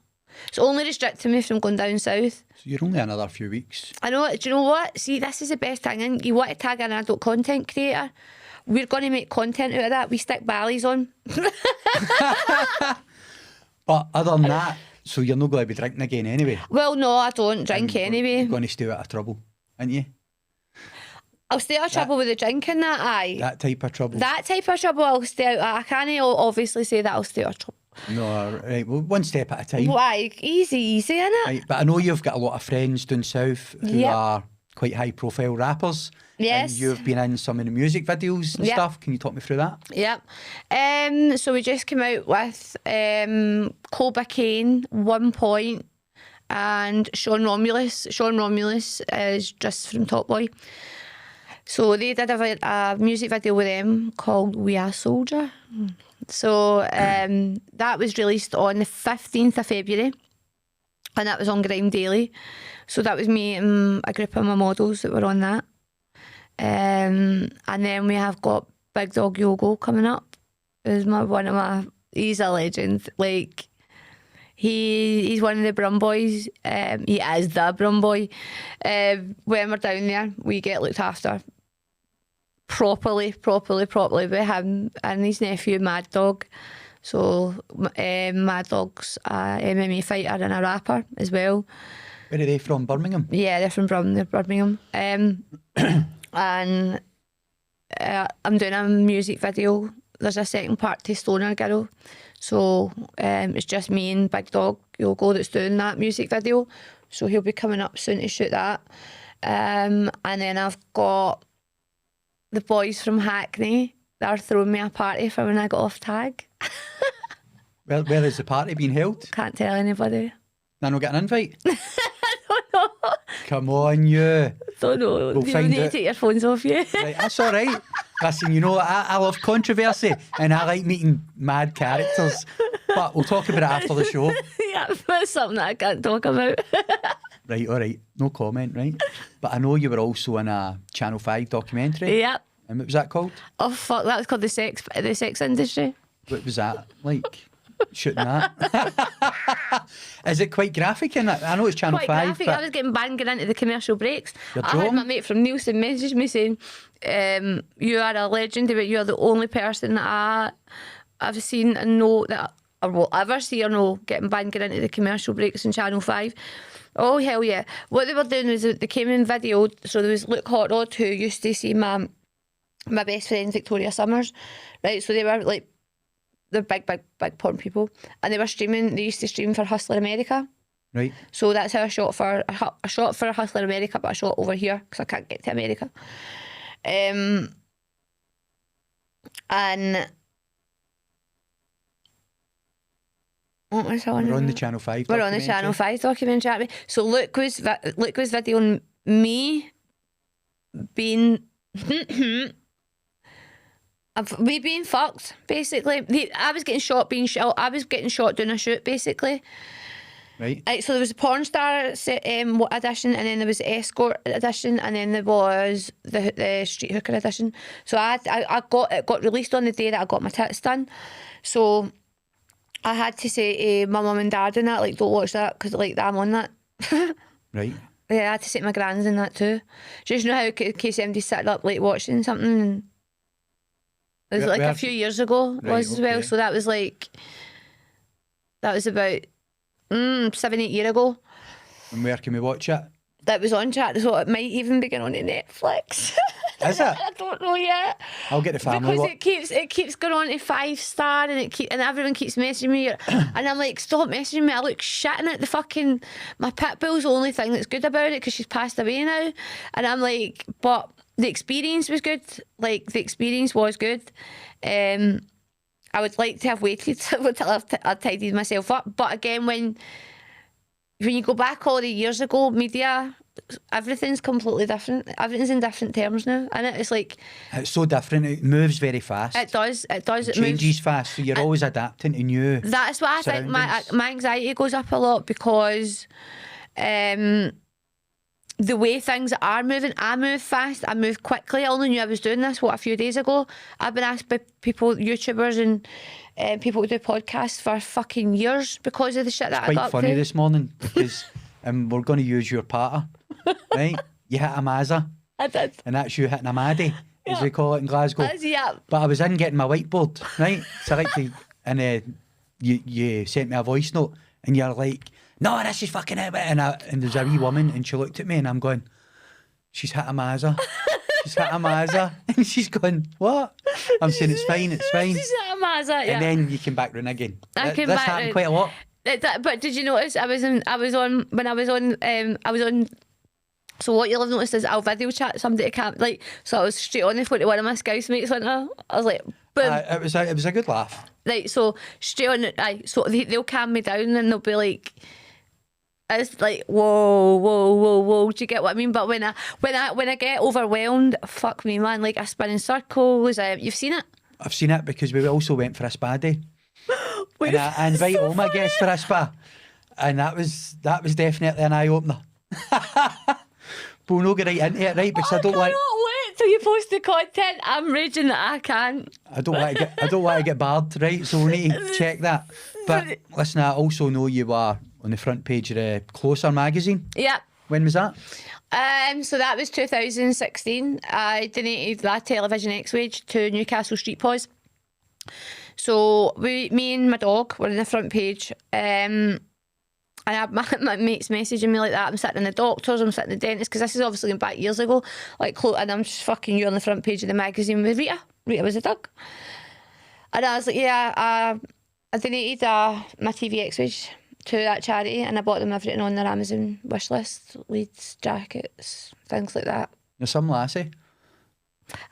It's only restricting me from going down south. So you're only another few weeks. I know. Do you know what? See, this is the best thing. And you want to tag an adult content creator? We're going to make content out of that. We stick ballies on. But other than that, so you're not going to be drinking again anyway? Well, no, I don't drink anyway. You're going to stay out of trouble, aren't you? I'll stay out of trouble with the drinking, that, aye. That type of trouble? That type of trouble I'll stay out. I can't obviously say that I'll stay out of trouble. No, right, well, one step at a time. Why? Easy, innit? Right, but I know you've got a lot of friends down south who are quite high profile rappers. Yes. And you've been in some of the music videos and stuff. Can you talk me through that? Yep. So we just came out with Colba Kane, 1 Point, and Sean Romulus. Sean Romulus is just from Top Boy. So they did a music video with them called We Are Soldier. So that was released on the 15th of February and that was on Grime Daily. So that was me and a group of my models that were on that. And then we have got Big Dog Yogo coming up. He's a legend. Like, he's one of the Brum Boys. He is the Brum Boy. When we're down there, we get looked after properly by him and his nephew Mad Dog. So Mad Dog's a MMA fighter and a rapper as well. Where are they from? Birmingham? Yeah, they're from Birmingham. And I'm doing a music video. There's a second part to Stoner Girl. So it's just me and Big Dog Yogo that's doing that music video. So he'll be coming up soon to shoot that. And then I've got the boys from Hackney. They're throwing me a party for when I got off tag. Where is the party being held? Can't tell anybody. I don't get an invite? I don't know. Come on, you. Don't know. We'll you find need to it. take your phones off you. Right, that's all right. Listen, you know, I love controversy and I like meeting mad characters. But we'll talk about it after the show. Yeah, that's something that I can't talk about. Right, all right. No comment, right? But I know you were also in a Channel 5 documentary. Yep. And what was that called? Oh, fuck. That was called The Sex Industry. What was that like? Shooting that? Is it quite graphic in that? I know it's Channel Quite 5. graphic. But I was getting banged into the commercial breaks. You're I had joking? my mate from Nielsen message me saying, you are a legend, but you're the only person that I've seen and know that I will ever see or know getting banged into the commercial breaks in Channel 5. Oh, hell yeah. What they were doing was they came in video. So there was Luke Hot Rod, who used to see my best friend Victoria Summers, right? So they were like, they're big porn people, and they used to stream for Hustler America, Right. So that's how I shot for Hustler America, but I shot over here because I can't get to America. And what was I on? We're on the Channel 5 We're on the Channel 5 documentary, aren't we? So Luke was videoing me being me being fucked, basically. I was getting shot being shot. I was getting shot doing a shoot, basically. Right. So there was a porn star edition, and then there was the escort edition, and then there was the street hooker edition. So it got released on the day that I got my tits done. So I had to say to my mum and dad and that, like, don't watch that because like I'm on that. Right. Yeah, I had to say my grands in that too. Just know how in case somebody's sitting up late watching something. It was like a few years ago as well. So that was about 7-8 years ago. And where can we watch it? That was on chat, so it might even be going on Netflix. Is it? I don't know yet. I'll get the family. Because it keeps going on to 5-star, and everyone keeps messaging me, and I'm like, stop messaging me. I look shitting at the fucking. My pit bull's the only thing that's good about it because she's passed away now, and I'm like, but the experience was good. Like the experience was good. I would like to have waited until I've tidied myself up. But again, when you go back all the years ago, media, everything's completely different. Everything's in different terms now, and it's like it's so different. It moves very fast. It does. It changes moves fast, so you're always adapting to new. That's why I think my anxiety goes up a lot because the way things are moving, I move fast, I move quickly. I only knew I was doing this, a few days ago. I've been asked by people, YouTubers and people who do podcasts for fucking years because of the shit that I got up to. Quite funny this morning because we're going to use your patter, right? You hit a Mazza. I did. And that's you hitting a Maddie, as we call it in Glasgow. Yeah. But I was in getting my whiteboard, right? So I like to, and you sent me a voice note and you're like, no, this is fucking it. And there's a wee woman and she looked at me and I'm going, she's hit a Mazza. She's hit a Mazza. And she's going, what? I'm saying it's fine, it's fine. She's hit a Mazza, yeah. And then you came back round again. This happened quite a lot. But did you notice I was on. So what you'll have noticed is I'll video chat somebody to camp, like, so I was straight on the phone to one of my Scouse mates, wasn't I? I was like, boom. It was a good laugh. Right, so straight on, so they'll calm me down and they'll be like, it's like, whoa, do you get what I mean? But when I get overwhelmed, fuck me, man, like I spin in circles. You've seen it? I've seen it because we also went for a spa day. And I invite all my guests for a spa. And that was definitely an eye-opener. But we'll not get right into it, right? Because I don't want... wait till you post the content. I'm raging that I can't. I don't want to get barred, right? So we need to check that. But listen, I also know you are on the front page of Closer magazine. Yeah. When was that? So that was 2016. I donated that television X-Wage to Newcastle Street Paws. So me and my dog were on the front page. And I had my mates messaging me like that. I'm sitting in the doctors, I'm sitting in the dentist, because this is obviously going back years ago. And I'm just fucking you on the front page of the magazine with Rita. Rita was a dog. And I was like, yeah, I donated my TV X-Wage to that charity, and I bought them everything on their Amazon wish list, leads, jackets, things like that. Now, some lassie,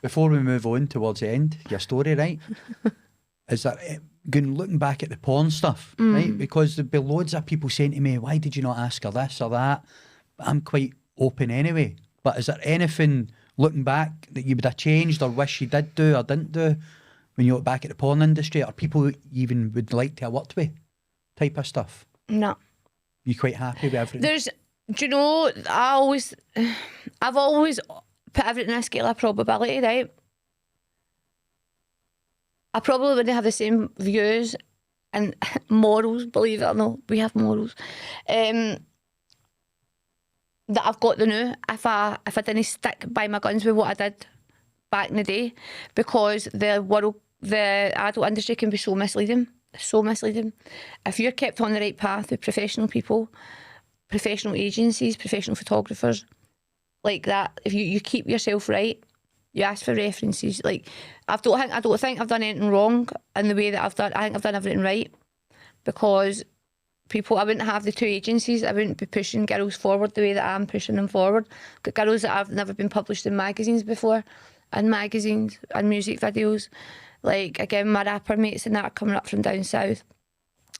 before we move on towards the end, your story, right, is that looking back at the porn stuff, right, because there'd be loads of people saying to me, why did you not ask her this or that? But I'm quite open anyway. But is there anything looking back that you would have changed or wish you did do or didn't do when you look back at the porn industry, or people you even would like to have worked with type of stuff? No. You quite happy with everything? Do you know, I've always put everything on a scale of probability, right? I probably wouldn't have the same views and morals, believe it or not, we have morals, that I've got to know if I didn't stick by my guns with what I did back in the day, because the adult industry can be so misleading. So misleading. If you're kept on the right path with professional people, professional agencies, professional photographers, like that, if you keep yourself right, you ask for references. Like, I don't think I've done anything wrong in the way that I've done. I think I've done everything right, because people. I wouldn't have the 2 agencies. I wouldn't be pushing girls forward the way that I'm pushing them forward. Got girls that have never been published in magazines before, and magazines and music videos. Like, again, my rapper mates and that are coming up from down south.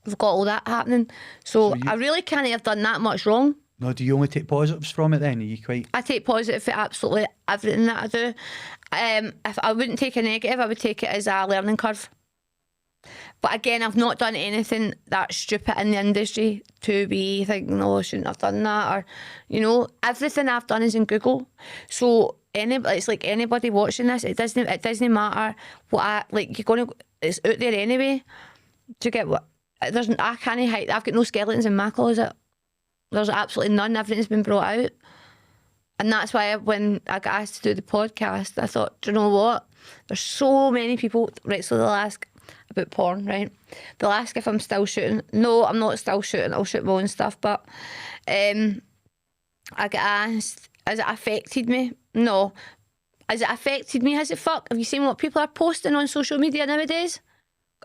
We've got all that happening. So I really can't have done that much wrong. No, do you only take positives from it then? Are you quite... I take positive for absolutely everything that I do. If I wouldn't take a negative, I would take it as a learning curve. But again, I've not done anything that stupid in the industry to be thinking, oh, I shouldn't have done that. Or, you know, everything I've done is in Google. So it's like anybody watching this, it doesn't matter what it's out there anyway. To get what I can't hide. I've got no skeletons in my closet. There's absolutely none. Everything's been brought out. And that's why when I got asked to do the podcast, I thought, do you know what? There's so many people, right, so they'll ask about porn, right? They'll ask if I'm still shooting. No, I'm not still shooting. I'll shoot my own stuff. But I get asked, has it affected me? No. Has it affected me? Has it fucked? Have you seen what people are posting on social media nowadays?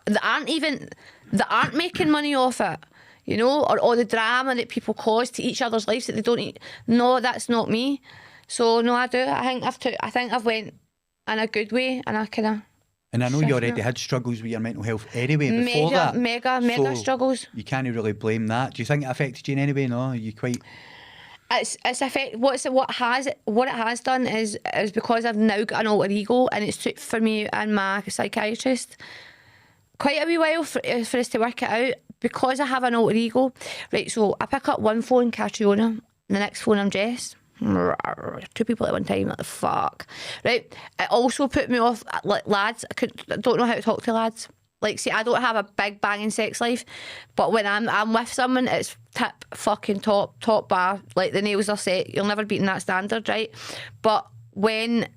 That aren't making money off it. You know, or all the drama that people cause to each other's lives that they don't eat. No, that's not me. So no, I do. I think I've went in a good way, and I kind of. And I know you already had struggles with your mental health anyway before that. Mega struggles. You can't really blame that. Do you think it affected you in any way? No, are you quite. It's affect. What it has done is because I've now got an alter ego, and it's took for me and my psychiatrist quite a wee while for us to work it out. Because I have an alter ego, right, so I pick up one phone, Catriona, and the next phone I'm Jess. 2 people at one time, what the fuck? Right, it also put me off, like, lads, I don't know how to talk to lads. Like, see, I don't have a big banging sex life, but when I'm with someone, it's fucking top bar, like the nails are set, you'll never beat that standard, right? But when...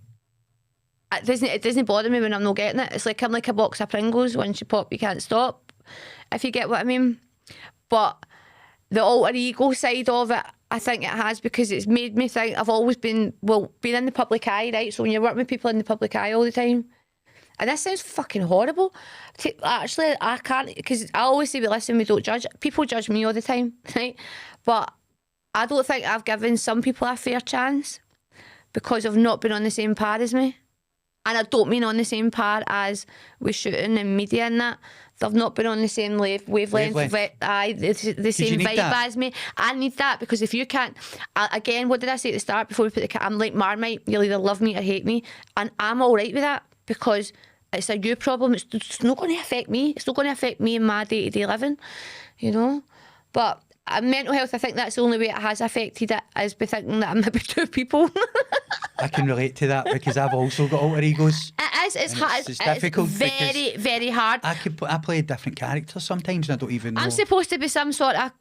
It doesn't bother me when I'm not getting it. It's like I'm like a box of Pringles. Once you pop, you can't stop. If you get what I mean. But the alter ego side of it, I think it has, because it's made me think. I've always been in the public eye, right? So when you work with people in the public eye all the time, and this sounds fucking horrible. Actually, I can't, because I always say, listen, we don't judge. People judge me all the time, right? But I don't think I've given some people a fair chance because they've not been on the same par as me. And I don't mean on the same par as with shooting and media and that. They've not been on the same wavelength. The same vibe as me. I need that, because if you can't... Again, what did I say at the start before we put the... I'm like Marmite. You'll either love me or hate me. And I'm all right with that, because it's a you problem. It's not going to affect me. It's not going to affect me in my day-to-day living, you know? But... mental health, I think that's the only way it has affected it, is by thinking that I'm maybe 2 people. I can relate to that, because I've also got alter egos. It is. It's hard. It's difficult. Very, very hard. I play different characters sometimes, and I don't even know. I'm supposed to be some sort of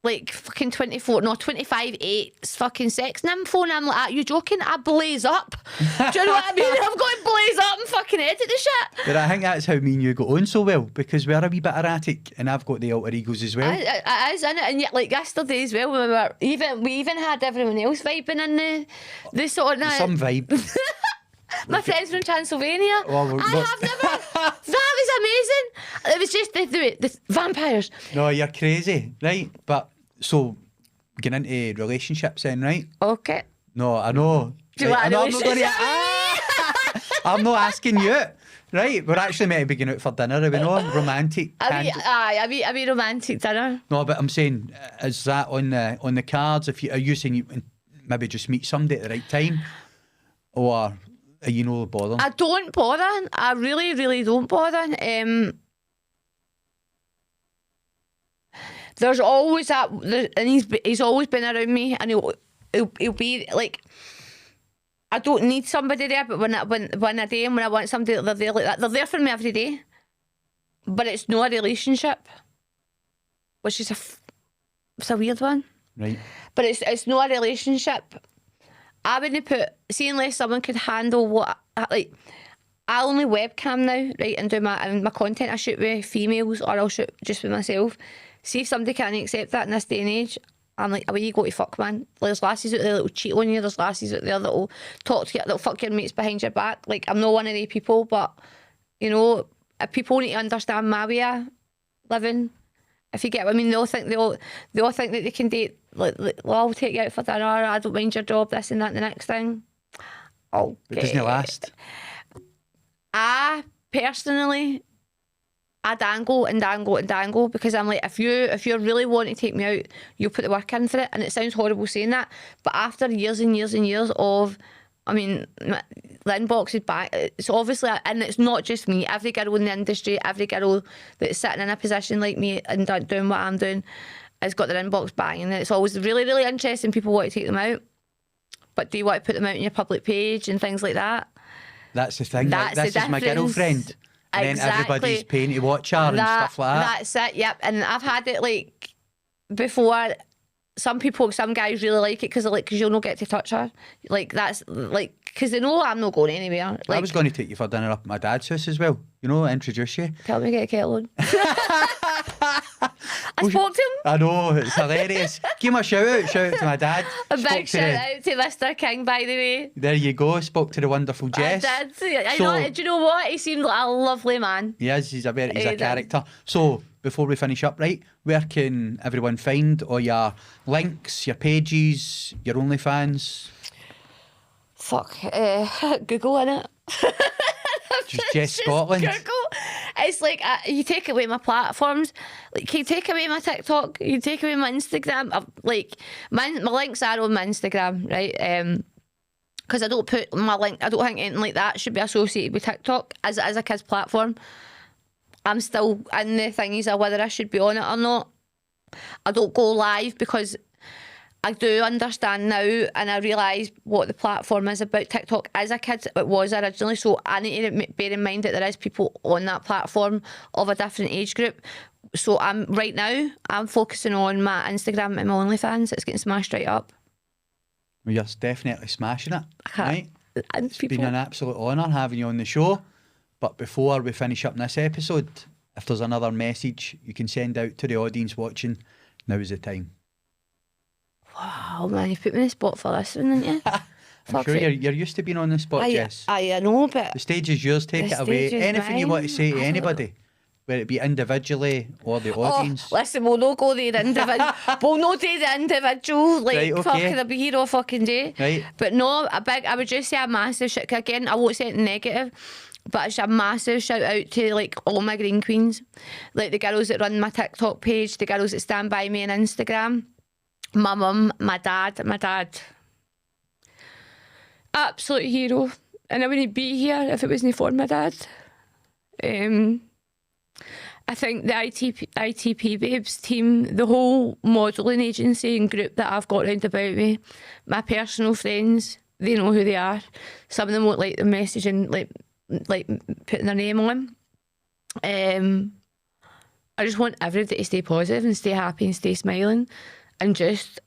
like fucking 25 8's fucking sex nympho, and I'm like, are you joking? I blaze up. Do you know what I mean? I'm going to blaze up and fucking edit the shit. But I think that's how me and you got on so well, because we're a wee bit erratic, and I've got the alter egos as well. It is, isn't it? And yet, like yesterday as well, we even had everyone else vibing in the sort of... Some vibe. My friends from Transylvania. Well, I have never... That was amazing. It was just the vampires. No, you're crazy, right? But, so, getting into relationships then, right? Okay. No, I know. Do you want a relationship? I'm not asking you. Right, we're actually meant to be going out for dinner, are we not? Romantic. I mean romantic dinner. No, but I'm saying, is that on the cards? Are you saying you maybe just meet somebody at the right time? Or... you know, bother? I don't bother. I really, really don't bother. There's always that, and he's always been around me, and he'll be like, I don't need somebody there, but when I do, and when I want somebody, they're there like that. They're there for me every day, but it's not a relationship, which is it's a weird one, right? But it's not a relationship. I wouldn't put, see, unless someone could handle what, like, I only webcam now, right, and do my content. I shoot with females, or I'll shoot just with myself. See if somebody can't accept that in this day and age, I'm like, away you go to fuck, man. There's lasses out there that'll cheat on you. There's lasses out there that'll talk to you, that'll fuck your mates behind your back. Like, I'm not one of these people, but, you know, people need to understand my way of living. If you get what I mean, they all think that they can date. Like, well, I'll take you out for dinner. I don't mind your job. This and that. And the next thing. Okay. It doesn't last. I personally, I dangle and dangle and dangle because I'm like, if you really want to take me out, you'll put the work in for it. And it sounds horrible saying that, but after years and years and years of, I mean, the inbox is back. It's obviously, and it's not just me. Every girl in the industry, every girl that's sitting in a position like me and doing what I'm doing, has got their inbox banging. And it's always really, really interesting. People want to take them out, but do you want to put them out on your public page and things like that? That's the thing. Like, this is my girlfriend. And then everybody's paying to watch her and stuff like that. That's it, yep. And I've had it like before. Some guys really like it because you'll not get to touch her. Like, that's like, because they know I'm not going anywhere. Like, I was going to take you for dinner up at my dad's house as well. You know, introduce you. Tell me to get a kettle on. I spoke to him. I know, it's hilarious. Give him a shout out to my dad. A big shout out to Mr. King, by the way. There you go, spoke to the wonderful Jess. I did. Do you know what? He seemed like a lovely man. He is, he's a character. So, before we finish up, right, where can everyone find all your links, your pages, your OnlyFans? Fuck, Google, innit? Just Jess Scotland. Google. It's like, you take away my platforms, like, you take away my TikTok, you take away my Instagram, like, my links are on my Instagram, right? Because I don't put my link, I don't think anything like that should be associated with TikTok as it is a kid's platform. I'm still in the thingies of whether I should be on it or not. I don't go live because I do understand now and I realise what the platform is about. TikTok as a kid, it was originally, so I need to bear in mind that there is people on that platform of a different age group. So right now I'm focusing on my Instagram and my OnlyFans. It's getting smashed right up. Well, you're definitely smashing it, right? And it's been an absolute honour having you on the show. But before we finish up this episode, if there's another message you can send out to the audience watching, now is the time. Wow, man, you put me in the spot for this one, didn't you? I'm sure you're used to being on the spot, Jess. I know, but the stage is yours, take it away. Anything you want to say to anybody, whether it be individually or the audience. Listen, we'll not go there individual. We'll not do the individual, like, right, okay. Fucking I'll be here all fucking day. Right. But no, I would just say a massive shit. Again, I won't say it negative, but it's a massive shout out to, like, all my green queens, like the girls that run my TikTok page, the girls that stand by me on Instagram, my mum, my dad, absolute hero, and I wouldn't be here if it wasn't for my dad. I think the ITP Babes team, the whole modelling agency and group that I've got round about me, my personal friends, they know who they are. Some of them won't like the messaging, like putting their name on. I just want everybody to stay positive and stay happy and stay smiling and just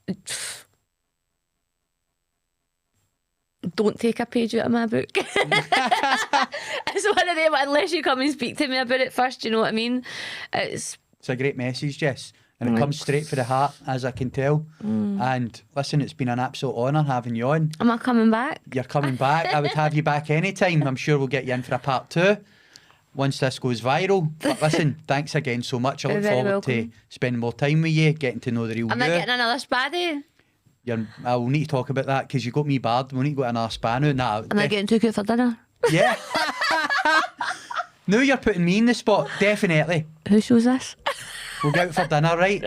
don't take a page out of my book. It's one of them, unless you come and speak to me about it first, you know what I mean? It's a great message, Jess. And it comes straight for the heart, as I can tell. And listen, it's been an absolute honour having you on. Am I coming back? You're coming back. I would have you back anytime. I'm sure we'll get you in for a part 2 once this goes viral. But listen, thanks again so much. I look forward to spending more time with you, getting to know the real you. Am I getting another spaddy? I will need to talk about that because you got me barred. We'll need to go to another spa now. Nah, am I getting took out for dinner? Yeah. Now you're putting me in the spot, definitely. Who shows this? We'll go out for dinner, right?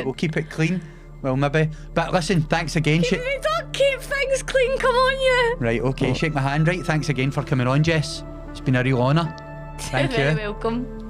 We'll keep it clean. Well, maybe. But listen, thanks again. Don't keep things clean, come on, you. Right, okay, shake my hand, right? Thanks again for coming on, Jess. It's been a real honour. Thank you. You're very welcome.